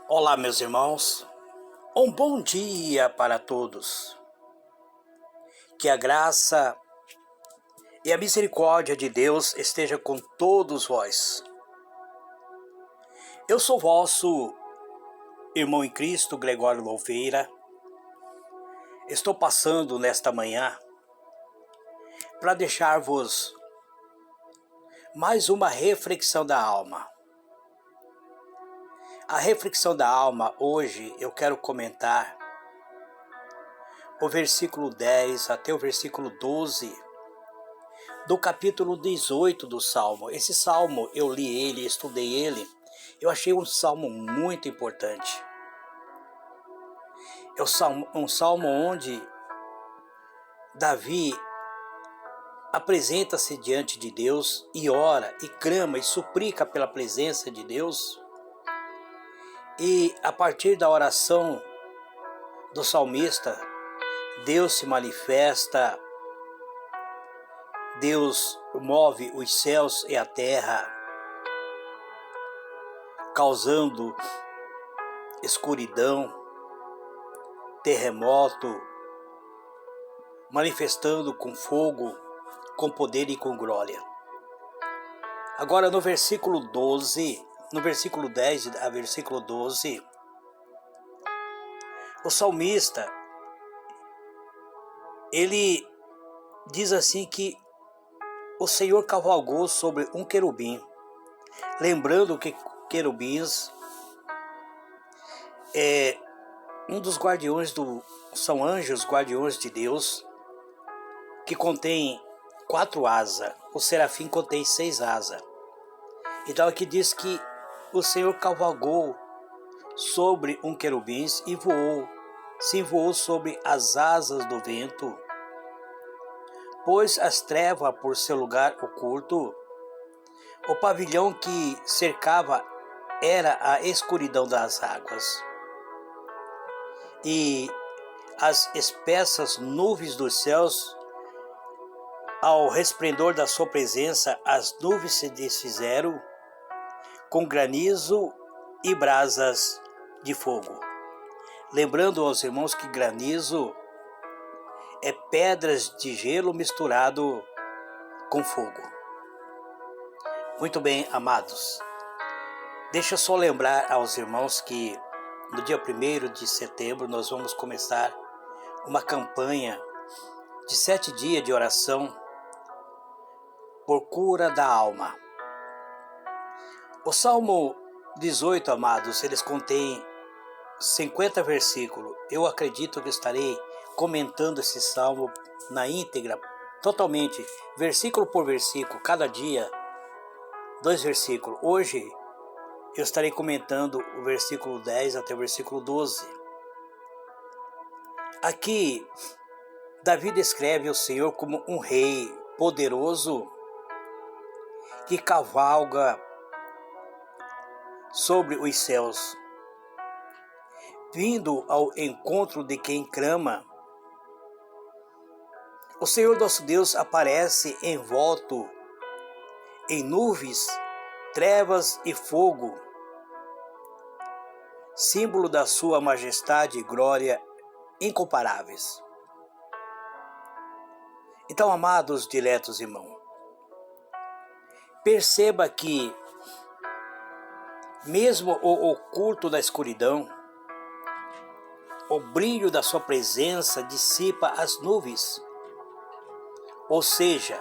Olá, meus irmãos. Um bom dia para todos. Que a graça e a misericórdia de Deus esteja com todos vós. Eu sou vosso irmão em Cristo, Gregório Louveira. Estou passando nesta manhã para deixar-vos mais uma reflexão da alma. A reflexão da alma hoje eu quero comentar o versículo 10 até o versículo 12 do capítulo 18 do Salmo. Esse Salmo eu li ele, estudei ele, eu achei um Salmo muito importante. É um Salmo onde Davi apresenta-se diante de Deus e ora, e clama, e suplica pela presença de Deus. E a partir da oração do salmista, Deus se manifesta, Deus move os céus e a terra, causando escuridão, terremoto, manifestando com fogo, com poder e com glória. Agora no versículo 10 a versículo 12, o salmista, ele diz assim que o Senhor cavalgou sobre um querubim, lembrando que querubins é um dos guardiões são anjos guardiões de Deus, que contém 4 asas, o serafim contém 6 asas. Então aqui diz que o Senhor cavalgou sobre um querubim e voou sobre as asas do vento, pôs as trevas por seu lugar oculto. O pavilhão que cercava era a escuridão das águas, e as espessas nuvens dos céus, ao resplendor da sua presença, as nuvens se desfizeram com granizo e brasas de fogo. Lembrando aos irmãos que granizo é pedras de gelo misturado com fogo. Muito bem, amados. Deixa eu só lembrar aos irmãos que no dia 1º de setembro nós vamos começar uma campanha de 7 dias de oração por cura da alma. O Salmo 18, amados, eles contêm 50 versículos. Eu acredito que estarei comentando esse Salmo na íntegra, totalmente, versículo por versículo, cada dia 2 versículos. Hoje eu estarei comentando o versículo 10 até o versículo 12. Aqui, Davi descreve o Senhor como um rei poderoso que cavalga sobre os céus, vindo ao encontro de quem clama. O Senhor nosso Deus aparece envolto em nuvens, trevas e fogo, símbolo da sua majestade e glória incomparáveis. Então, amados diletos irmãos, perceba que mesmo o oculto da escuridão, o brilho da sua presença dissipa as nuvens. Ou seja,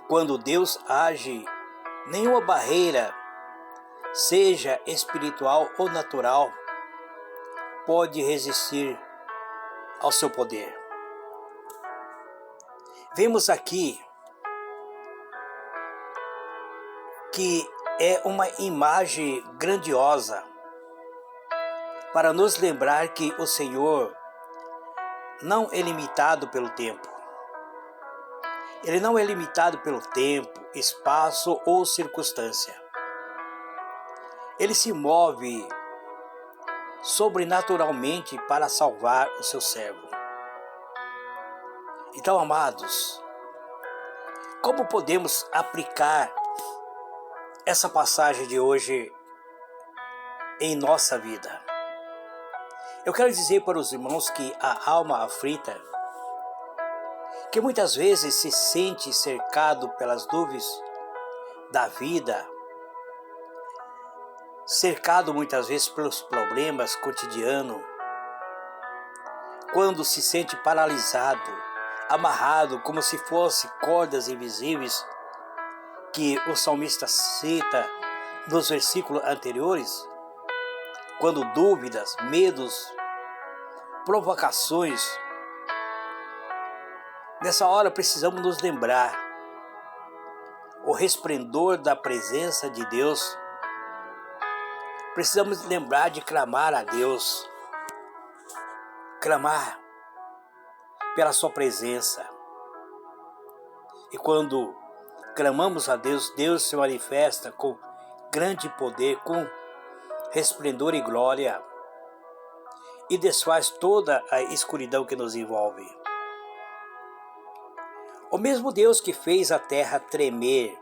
quando Deus age, nenhuma barreira, seja espiritual ou natural, pode resistir ao seu poder. Vemos aqui que é uma imagem grandiosa para nos lembrar que o Senhor não é limitado pelo tempo. Ele não é limitado pelo tempo, espaço ou circunstância. Ele se move sobrenaturalmente para salvar o seu servo. Então, amados, como podemos aplicar essa passagem de hoje em nossa vida. Eu quero dizer para os irmãos que a alma aflita, que muitas vezes se sente cercado pelas dúvidas da vida, cercado muitas vezes pelos problemas cotidianos, quando se sente paralisado, amarrado como se fosse cordas invisíveis, que o salmista cita nos versículos anteriores, quando dúvidas, medos, provocações, nessa hora precisamos nos lembrar o resplendor da presença de Deus. Precisamos lembrar de clamar a Deus, clamar pela sua presença. E quando clamamos a Deus, Deus se manifesta com grande poder, com resplendor e glória, e desfaz toda a escuridão que nos envolve. O mesmo Deus que fez a terra tremer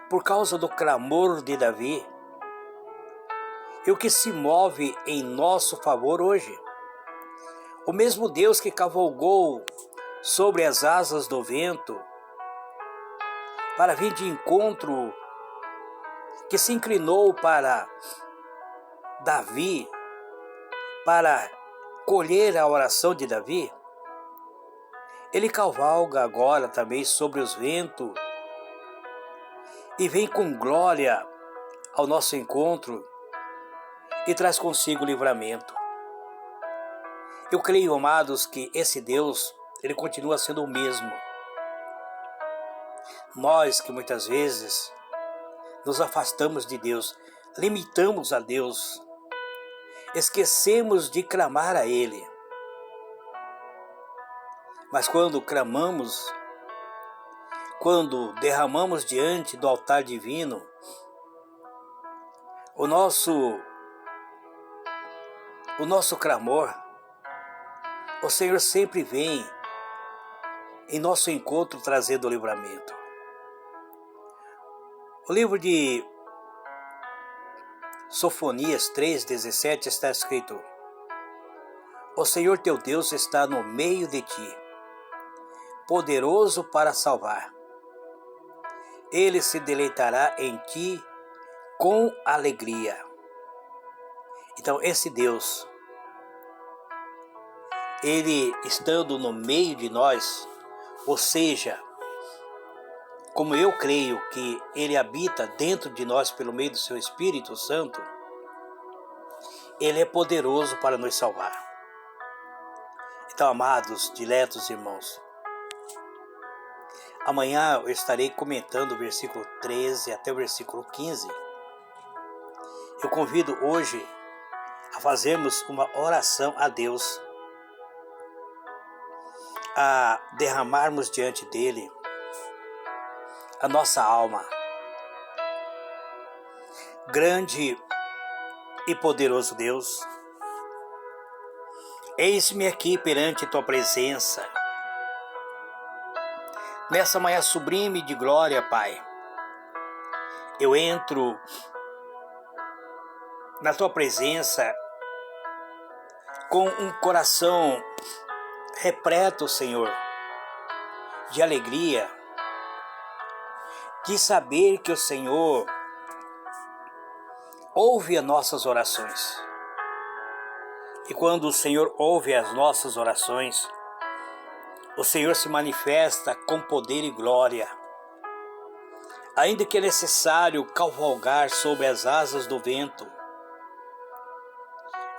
por causa do clamor de Davi, e o que se move em nosso favor hoje. O mesmo Deus que cavalgou sobre as asas do vento para vir de encontro, que se inclinou para Davi, para colher a oração de Davi, ele cavalga agora também sobre os ventos e vem com glória ao nosso encontro e traz consigo livramento. Eu creio, amados, que esse Deus, ele continua sendo o mesmo. Nós que muitas vezes nos afastamos de Deus, limitamos a Deus, esquecemos de clamar a Ele. Mas quando clamamos, quando derramamos diante do altar divino, o nosso clamor, o Senhor sempre vem em nosso encontro trazendo o livramento. O livro de Sofonias 3,17 está escrito: O Senhor teu Deus está no meio de ti, poderoso para salvar. Ele se deleitará em ti com alegria. Então, esse Deus, Ele estando no meio de nós, ou seja, como eu creio que Ele habita dentro de nós pelo meio do seu Espírito Santo, Ele é poderoso para nos salvar. Então, amados, diletos irmãos, amanhã eu estarei comentando o versículo 13 até o versículo 15. Eu convido hoje a fazermos uma oração a Deus, a derramarmos diante dEle a nossa alma. Grande e poderoso Deus, eis-me aqui perante Tua presença, nessa manhã sublime de glória, Pai. Eu entro na Tua presença com um coração repleto, Senhor, de alegria, de saber que o Senhor ouve as nossas orações. E quando o Senhor ouve as nossas orações, o Senhor se manifesta com poder e glória. Ainda que é necessário cavalgar sobre as asas do vento,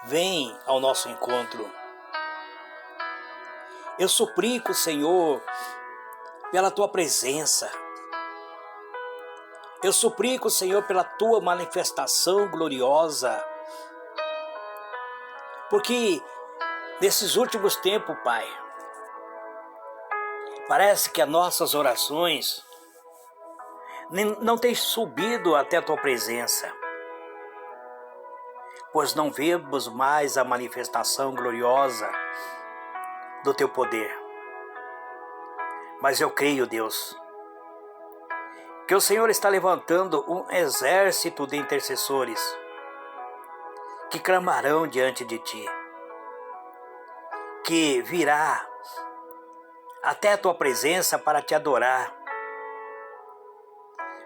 vem ao nosso encontro. Eu suplico, Senhor, pela Tua presença. Eu suplico, Senhor, pela Tua manifestação gloriosa. Porque nesses últimos tempos, Pai, parece que as nossas orações não têm subido até a Tua presença, pois não vemos mais a manifestação gloriosa do Teu poder. Mas eu creio, Deus, que o Senhor está levantando um exército de intercessores que clamarão diante de ti, que virá até a tua presença para te adorar,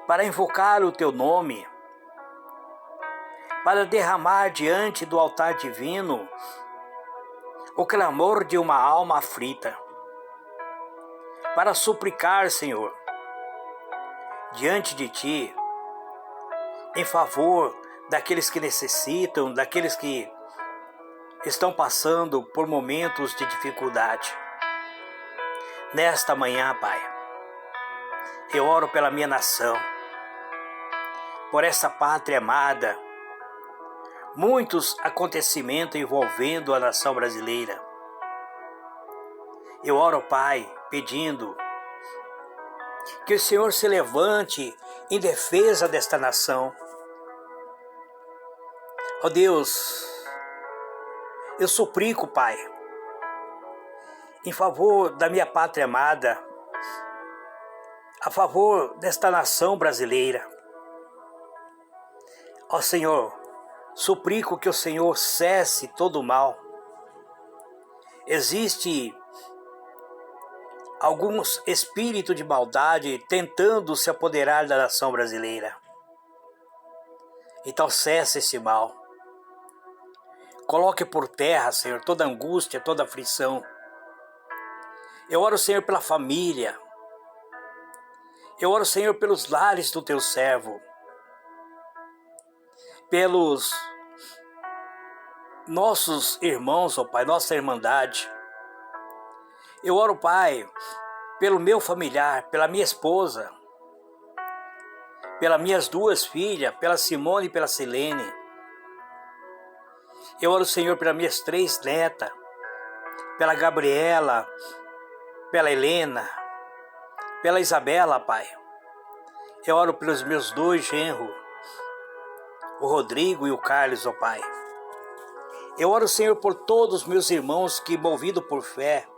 para invocar o teu nome, para derramar diante do altar divino o clamor de uma alma aflita, para suplicar, Senhor, diante de ti, em favor daqueles que necessitam, daqueles que estão passando por momentos de dificuldade. Nesta manhã, Pai, eu oro pela minha nação, por essa pátria amada, muitos acontecimentos envolvendo a nação brasileira. Eu oro, Pai, pedindo que o Senhor se levante em defesa desta nação. Ó Deus, eu suplico, Pai, em favor da minha pátria amada, a favor desta nação brasileira. Ó Senhor, suplico que o Senhor cesse todo o mal. Existe alguns espíritos de maldade tentando se apoderar da nação brasileira. Então cesse esse mal. Coloque por terra, Senhor, toda angústia, toda aflição. Eu oro, Senhor, pela família. Eu oro, Senhor, pelos lares do teu servo. Pelos nossos irmãos, ó Pai, nossa irmandade. Eu oro, Pai, pelo meu familiar, pela minha esposa, pelas minhas duas filhas, pela Simone e pela Silene. Eu oro, Senhor, pelas minhas 3 netas, pela Gabriela, pela Helena, pela Isabela, Pai. Eu oro pelos meus 2 genros, o Rodrigo e o Carlos, ó Pai. Eu oro, Senhor, por todos os meus irmãos que, movidos por fé,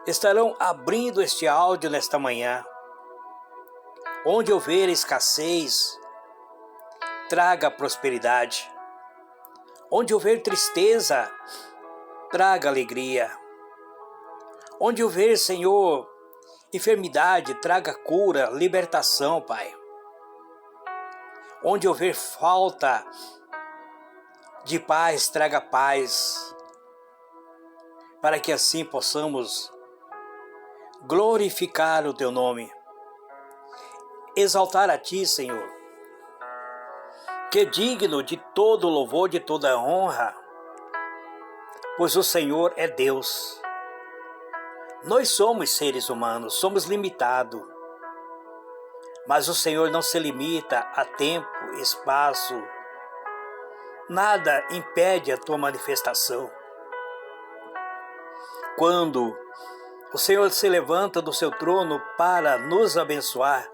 estarão abrindo este áudio nesta manhã. Onde houver escassez, traga prosperidade. Onde houver tristeza, traga alegria. Onde houver, Senhor, enfermidade, traga cura, libertação, Pai. Onde houver falta de paz, traga paz. Para que assim possamos glorificar o teu nome. Exaltar a ti, Senhor, que é digno de todo louvor, de toda honra, pois o Senhor é Deus. Nós somos seres humanos, somos limitados, mas o Senhor não se limita a tempo, espaço, nada impede a tua manifestação. Quando o Senhor se levanta do seu trono para nos abençoar,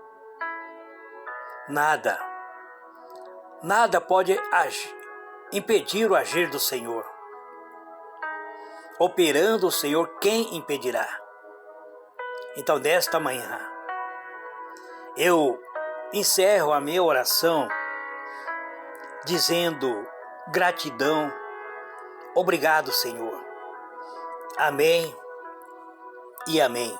nada pode impedir o agir do Senhor. Operando o Senhor, quem impedirá? Então, nesta manhã, eu encerro a minha oração dizendo gratidão. Obrigado, Senhor. Amém e amém.